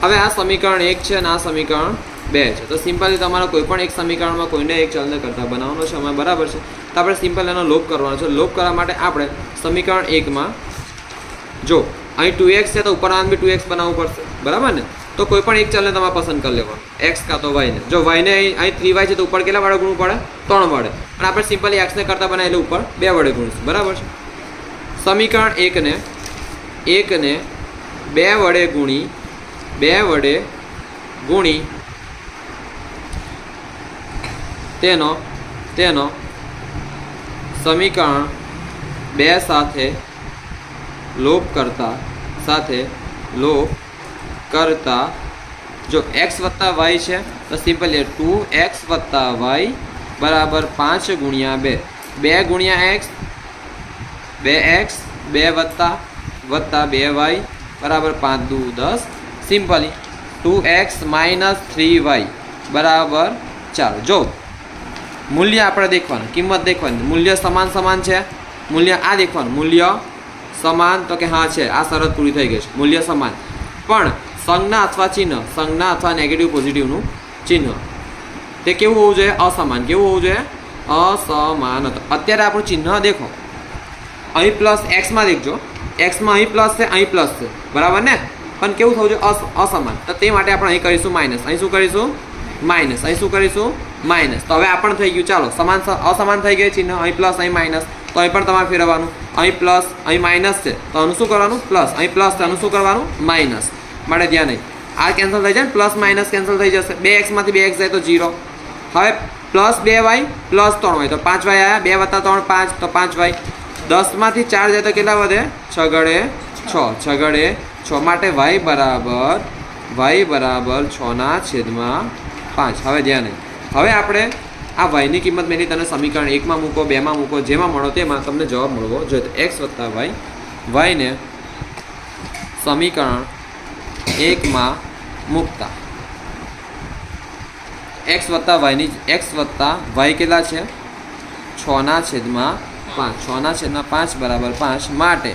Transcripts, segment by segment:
હવે આ સમીકરણ 1 છે અને આ સમીકરણ 2 છે, તો સિમ્પલી તમારે કોઈ પણ એક સમીકરણમાં કોઈને એક ચલને કરતા બનાવવાનો છે અમે, બરાબર છે. તો આપણે સિમ્પલ એનો લોપ કરવાનો છે. લોપ કરવા માટે આપણે સમીકરણ 1માં જો અહીં 2x છે તો ઉપર બી 2x બનાવવું પડશે, બરાબર ને. તો કોઈ પણ એક ચલને તમારે પસંદ કરી લેવાનો, x કાં તો y ને. જો y ને અહીં 3y છે તો ઉપર કેટલા વડે ગુણવું પડે? 3 વડે. અને આપણે સિમ્પલી x ને કરતા બનાવીએ એટલે ઉપર 2 વડે ગુણીશું, બરાબર છે. સમીકરણ 1 ને 2 વડે ગુણી તેનો સમીકરણ 2 સાથે લોપ કરતા જો x વત્તા y છે તો સિમ્પલી 2x વત્તા y બરાબર 5 ગુણ્યા 2, 2 ગુણ્યા x 2x 2 વત્તા 2y બરાબર 5 દુ 10. સિમ્પલી 2x માઇનસ 3y બરાબર 4. જો મૂલ્ય આપણે દેખવાનું, કિંમત દેખવાની, મૂલ્ય સમાન છે, મૂલ્ય આ દેખવાનું, મૂલ્ય સમાન તો કે હા છે, આ શરત પૂરી થઈ ગઈ છે, મૂલ્ય સમાન. પણ સંજ્ઞા અથવા નેગેટિવ પોઝિટિવનું ચિહ્ન તે કેવું હોવું જોઈએ? અસમાન. કેવું હોવું જોઈએ? અસમાન. અત્યારે આપણું ચિહ્ન દેખો, અહીં પ્લસ એક્સમાં દેખજો, એક્સમાં અહીં પ્લસ છે, અહીં પ્લસ છે, બરાબર ને. પણ કેવું થવું જોઈએ? અસમાન. તો તે માટે આપણે અહીં કરીશું માઇનસ, અહીં શું કરીશું? માઇનસ. અહીં શું કરીશું? માઇનસ. તો હવે આ પણ થઈ ગયું. ચાલો અસમાન થઈ ગઈ ચિહ્ન, અહીં પ્લસ અહીં માઇનસ, તો અહીં પણ તમારે ફેરવવાનું. અહીં પ્લસ અહીં માઇનસ છે તો આનું શું કરવાનું? પ્લસ. અહીં પ્લસ છે આનું શું કરવાનું? માઇનસ. માટે ધ્યાન નહીં, આ કેન્સલ થઈ જાય ને, પ્લસ માઇનસ કેન્સલ થઈ જશે. 2x માંથી 2x જાય તો 0. હવે પ્લસ 2y પ્લસ 3y તો 5y આવ્યા, 2 વત્તા 3 5 તો 5y. 10 માંથી 4 જાય તો કેટલા વધે? 6 ગડે 6 માટે y બરાબર 6/5. હવે ધ્યાન નહીં, હવે આપણે આ yની કિંમત મેળવી તને સમીકરણ 1માં મૂકો, 2માં મૂકો, જેમાં મળો તેમાં તમને જવાબ મળવો જોઈએ. તો x વત્તા y ને સમીકરણ 1માં મૂકતા x વત્તા y કેટલા છે? 6/5. 6/5 બરાબર 5 માટે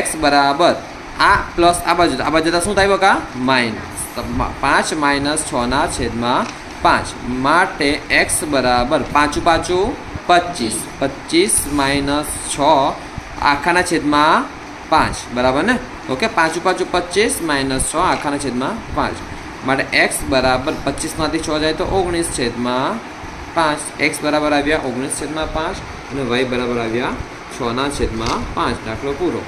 x બરાબર આ પ્લસ આ બાજુ જતા શું થાય બકા? માઇનસ. 5 માઇનસ 6/5 માટે x બરાબર 5 5 25. 25 માઇનસ 6 આખાના છેદમાં 5, બરાબર ને. ઓકે, 5 5 25 માઇનસ 6 આખાના છેદમાં 5 માટે x બરાબર 25માંથી 6 જાય તો 19/5. x બરાબર આવ્યા 19/5 અને y બરાબર આવ્યા 6/5. દાખલો પૂરો.